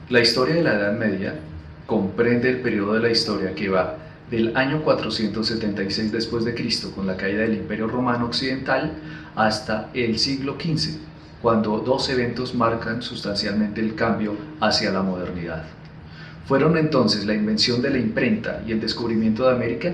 La historia de la Edad Media comprende el periodo de la historia que va del año 476 después de Cristo, con la caída del Imperio Romano Occidental, hasta el siglo XV, cuando dos eventos marcan sustancialmente el cambio hacia la modernidad. Fueron entonces la invención de la imprenta y el descubrimiento de América.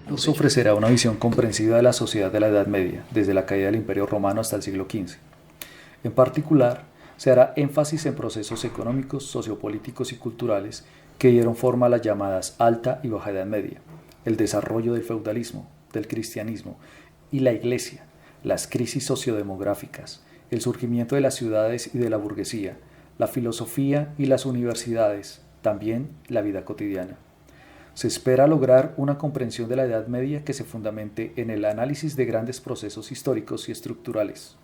Nos ofrecerá una visión comprensiva de la sociedad de la Edad Media, desde la caída del Imperio Romano hasta el siglo XV. En particular, se hará énfasis en procesos económicos, sociopolíticos y culturales que dieron forma a las llamadas Alta y Baja Edad Media, el desarrollo del feudalismo, del cristianismo y la Iglesia, las crisis sociodemográficas, el surgimiento de las ciudades y de la burguesía, la filosofía y las universidades, también la vida cotidiana. Se espera lograr una comprensión de la Edad Media que se fundamente en el análisis de grandes procesos históricos y estructurales,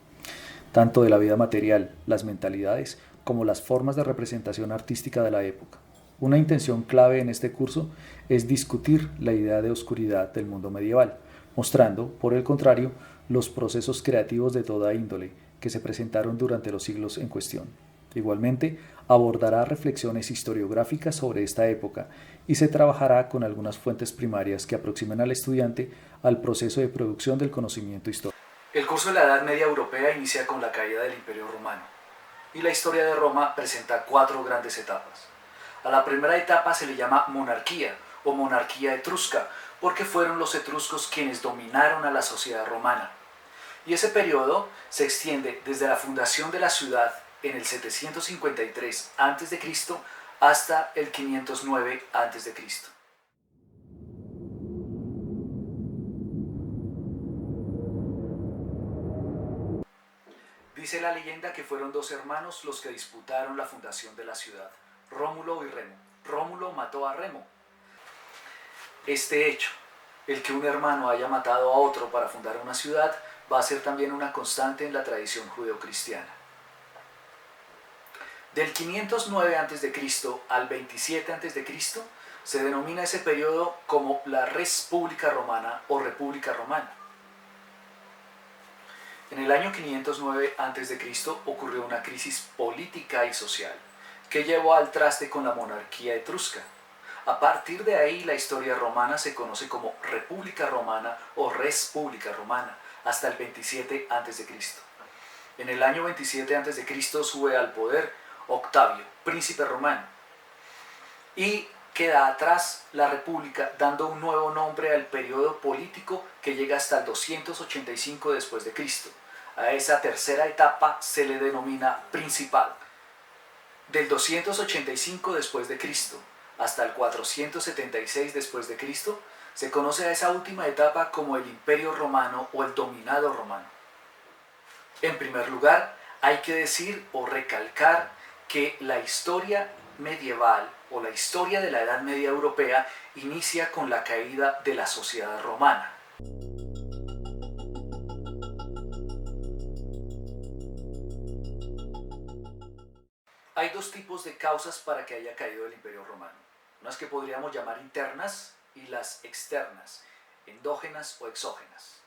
tanto de la vida material, las mentalidades, como las formas de representación artística de la época. Una intención clave en este curso es discutir la idea de oscuridad del mundo medieval, mostrando, por el contrario, los procesos creativos de toda índole que se presentaron durante los siglos en cuestión. Igualmente, abordará reflexiones historiográficas sobre esta época y se trabajará con algunas fuentes primarias que aproximen al estudiante al proceso de producción del conocimiento histórico. El curso de la Edad Media Europea inicia con la caída del Imperio Romano, y la historia de Roma presenta cuatro grandes etapas. A la primera etapa se le llama monarquía o monarquía etrusca, porque fueron los etruscos quienes dominaron a la sociedad romana. Y ese periodo se extiende desde la fundación de la ciudad en el 753 a.C. hasta el 509 a.C. Dice la leyenda que fueron dos hermanos los que disputaron la fundación de la ciudad, Rómulo y Remo. Rómulo mató a Remo. Este hecho, el que un hermano haya matado a otro para fundar una ciudad, va a ser también una constante en la tradición judeocristiana. Del 509 a.C. al 27 a.C. se denomina ese periodo como la Res Publica Romana o República Romana. En el año 509 a.C. ocurrió una crisis política y social que llevó al traste con la monarquía etrusca. A partir de ahí la historia romana se conoce como República Romana o Res Publica Romana hasta el 27 a.C. En el año 27 a.C. sube al poder Octavio, príncipe romano, y queda atrás la República, dando un nuevo nombre al periodo político que llega hasta el 285 después de Cristo. A esa tercera etapa se le denomina Principado. Del 285 después de Cristo hasta el 476 después de Cristo se conoce a esa última etapa como el Imperio Romano o el Dominado Romano. En primer lugar, hay que decir o recalcar que la historia medieval o la historia de la Edad Media Europea inicia con la caída de la sociedad romana. Hay dos tipos de causas para que haya caído el Imperio Romano. Unas que podríamos llamar internas y las externas, endógenas o exógenas.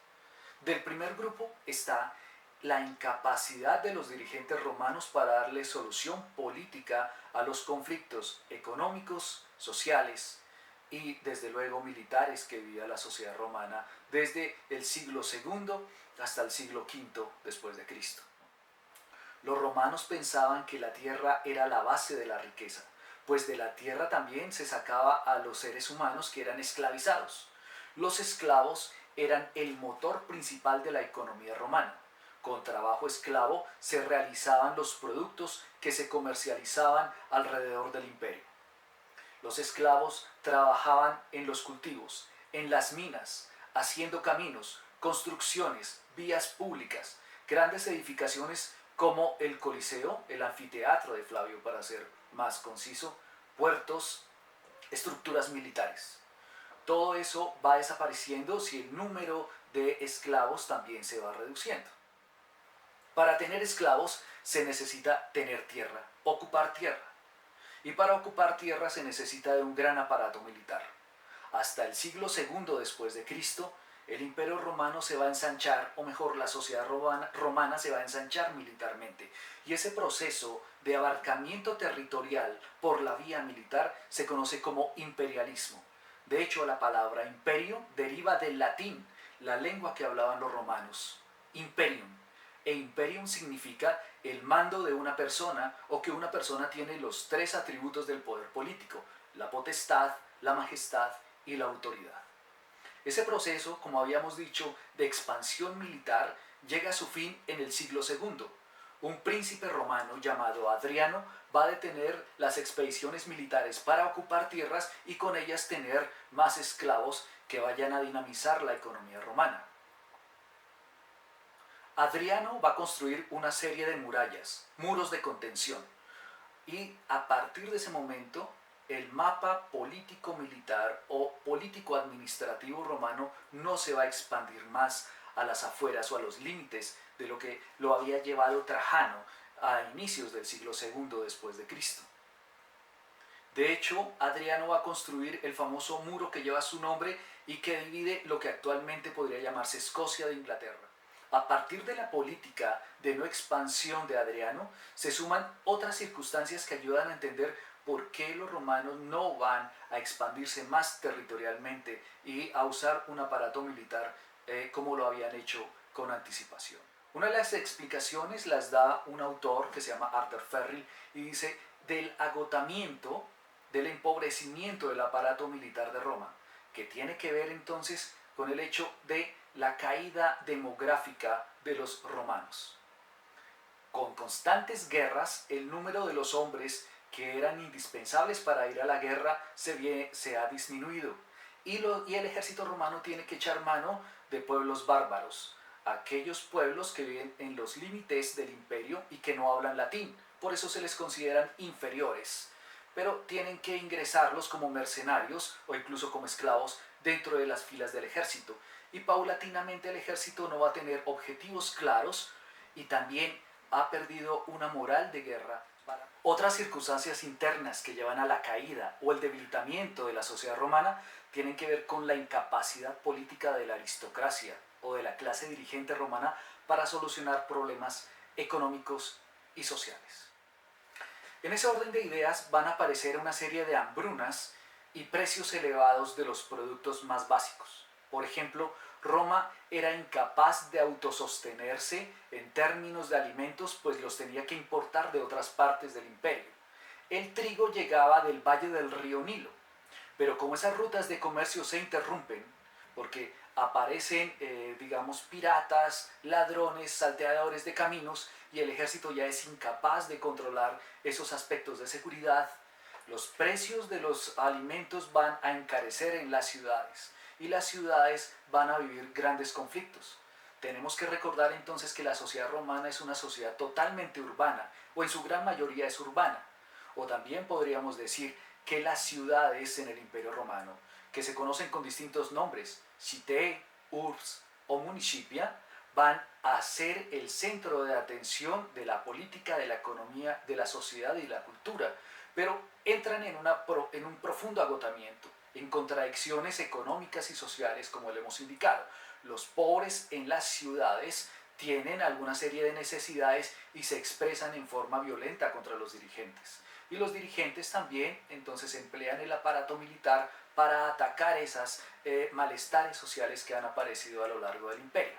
Del primer grupo está la incapacidad de los dirigentes romanos para darle solución política a los conflictos económicos, sociales y desde luego militares que vivía la sociedad romana desde el siglo II hasta el siglo V después de Cristo. Los romanos pensaban que la tierra era la base de la riqueza, pues de la tierra también se sacaba a los seres humanos que eran esclavizados. Los esclavos eran el motor principal de la economía romana. Con trabajo esclavo se realizaban los productos que se comercializaban alrededor del imperio. Los esclavos trabajaban en los cultivos, en las minas, haciendo caminos, construcciones, vías públicas, grandes edificaciones como el Coliseo, el anfiteatro de Flavio para ser más conciso, puertos, estructuras militares. Todo eso va desapareciendo si el número de esclavos también se va reduciendo. Para tener esclavos se necesita tener tierra, ocupar tierra. Y para ocupar tierra se necesita de un gran aparato militar. Hasta el siglo II después de Cristo, el Imperio Romano se va a ensanchar, o mejor, la sociedad romana se va a ensanchar militarmente. Y ese proceso de abarcamiento territorial por la vía militar se conoce como imperialismo. De hecho, la palabra imperio deriva del latín, la lengua que hablaban los romanos, imperium. E imperium significa el mando de una persona o que una persona tiene los tres atributos del poder político: la potestad, la majestad y la autoridad. Ese proceso, como habíamos dicho, de expansión militar llega a su fin en el siglo II. Un príncipe romano llamado Adriano va a detener las expediciones militares para ocupar tierras y con ellas tener más esclavos que vayan a dinamizar la economía romana. Adriano va a construir una serie de murallas, muros de contención, y a partir de ese momento el mapa político-militar o político-administrativo romano no se va a expandir más a las afueras o a los límites de lo que lo había llevado Trajano a inicios del siglo II después de Cristo. De hecho, Adriano va a construir el famoso muro que lleva su nombre y que divide lo que actualmente podría llamarse Escocia de Inglaterra. A partir de la política de no expansión de Adriano, se suman otras circunstancias que ayudan a entender por qué los romanos no van a expandirse más territorialmente y a usar un aparato militar como lo habían hecho con anticipación. Una de las explicaciones las da un autor que se llama Arthur Ferrell y dice: del agotamiento, del empobrecimiento del aparato militar de Roma, que tiene que ver entonces con el hecho de la caída demográfica de los romanos. Con constantes guerras, el número de los hombres que eran indispensables para ir a la guerra se ha disminuido y el ejército romano tiene que echar mano de pueblos bárbaros, aquellos pueblos que viven en los límites del imperio y que no hablan latín, por eso se les consideran inferiores, pero tienen que ingresarlos como mercenarios o incluso como esclavos dentro de las filas del ejército, y paulatinamente el ejército no va a tener objetivos claros y también ha perdido una moral de guerra. Otras circunstancias internas que llevan a la caída o el debilitamiento de la sociedad romana tienen que ver con la incapacidad política de la aristocracia o de la clase dirigente romana para solucionar problemas económicos y sociales. En ese orden de ideas van a aparecer una serie de hambrunas y precios elevados de los productos más básicos. Por ejemplo, Roma era incapaz de autosostenerse en términos de alimentos, pues los tenía que importar de otras partes del imperio. El trigo llegaba del valle del río Nilo, pero como esas rutas de comercio se interrumpen, porque aparecen, piratas, ladrones, salteadores de caminos, y el ejército ya es incapaz de controlar esos aspectos de seguridad, los precios de los alimentos van a encarecer en las ciudades, y las ciudades van a vivir grandes conflictos. Tenemos que recordar entonces que la sociedad romana es una sociedad totalmente urbana, o en su gran mayoría es urbana. O también podríamos decir que las ciudades en el Imperio Romano, que se conocen con distintos nombres, cité, urbs o municipia, van a ser el centro de atención de la política, de la economía, de la sociedad y la cultura, pero entran en un profundo agotamiento, en contradicciones económicas y sociales, como le hemos indicado. Los pobres en las ciudades tienen alguna serie de necesidades y se expresan en forma violenta contra los dirigentes. Y los dirigentes también entonces emplean el aparato militar para atacar esas malestares sociales que han aparecido a lo largo del imperio.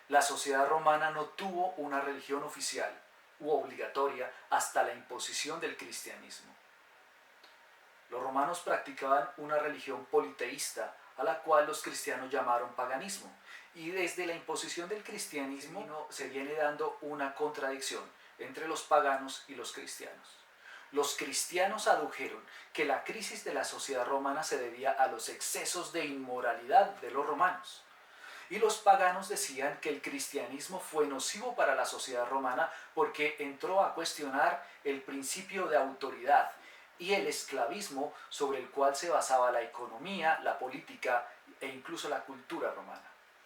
La sociedad romana no tuvo una religión oficial u obligatoria hasta la imposición del cristianismo. Los romanos practicaban una religión politeísta, a la cual los cristianos llamaron paganismo, y desde la imposición del cristianismo se viene dando una contradicción entre los paganos y los cristianos. Los cristianos adujeron que la crisis de la sociedad romana se debía a los excesos de inmoralidad de los romanos, y los paganos decían que el cristianismo fue nocivo para la sociedad romana porque entró a cuestionar el principio de autoridad y el esclavismo sobre el cual se basaba la economía, la política e incluso la cultura romana.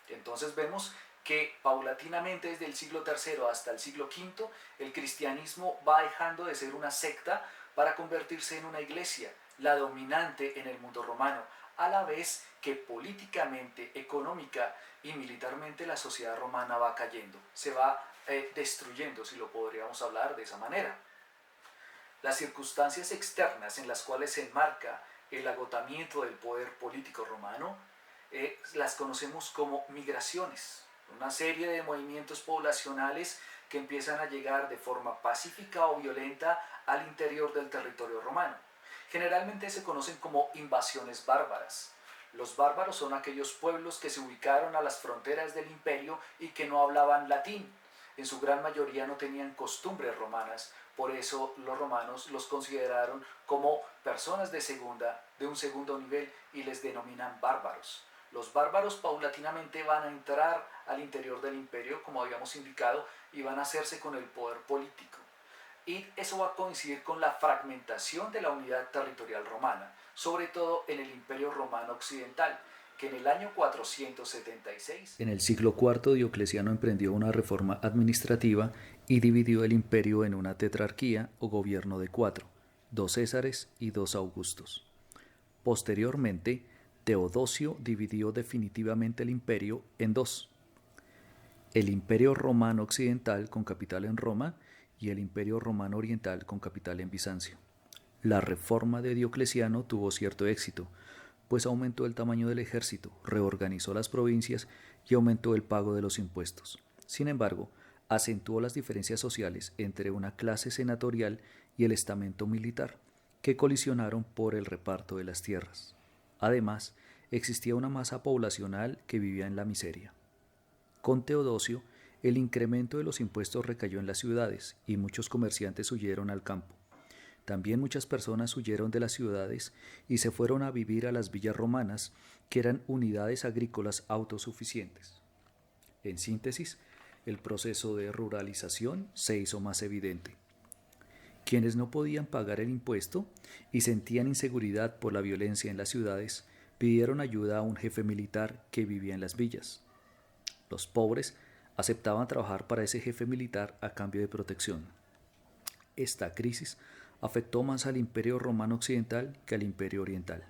Entonces vemos que paulatinamente desde el siglo III hasta el siglo V el cristianismo va dejando de ser una secta para convertirse en una iglesia, la dominante en el mundo romano, a la vez que políticamente, económica y militarmente la sociedad romana va cayendo, se va destruyendo, si lo podríamos hablar de esa manera. Las circunstancias externas en las cuales se enmarca el agotamiento del poder político romano las conocemos como migraciones, una serie de movimientos poblacionales que empiezan a llegar de forma pacífica o violenta al interior del territorio romano. Generalmente se conocen como invasiones bárbaras. Los bárbaros son aquellos pueblos que se ubicaron a las fronteras del imperio y que no hablaban latín. En su gran mayoría no tenían costumbres romanas, por eso los romanos los consideraron como personas de un segundo nivel y les denominan bárbaros. Los bárbaros paulatinamente van a entrar al interior del imperio, como habíamos indicado, y van a hacerse con el poder político. Y eso va a coincidir con la fragmentación de la unidad territorial romana, sobre todo en el Imperio Romano Occidental, que en el año 476... En el siglo IV Diocleciano emprendió una reforma administrativa y dividió el imperio en una tetrarquía o gobierno de 4, 2 Césares y 2 Augustos. Posteriormente, Teodosio dividió definitivamente el imperio en 2. El Imperio Romano Occidental con capital en Roma y el Imperio Romano Oriental con capital en Bizancio. La reforma de Diocleciano tuvo cierto éxito, pues aumentó el tamaño del ejército, reorganizó las provincias y aumentó el pago de los impuestos. Sin embargo, acentuó las diferencias sociales entre una clase senatorial y el estamento militar, que colisionaron por el reparto de las tierras. Además, existía una masa poblacional que vivía en la miseria. Con Teodosio, el incremento de los impuestos recayó en las ciudades y muchos comerciantes huyeron al campo. También muchas personas huyeron de las ciudades y se fueron a vivir a las villas romanas, que eran unidades agrícolas autosuficientes. En síntesis, el proceso de ruralización se hizo más evidente. Quienes no podían pagar el impuesto y sentían inseguridad por la violencia en las ciudades, pidieron ayuda a un jefe militar que vivía en las villas. Los pobres aceptaban trabajar para ese jefe militar a cambio de protección. Esta crisis afectó más al Imperio Romano Occidental que al Imperio Oriental.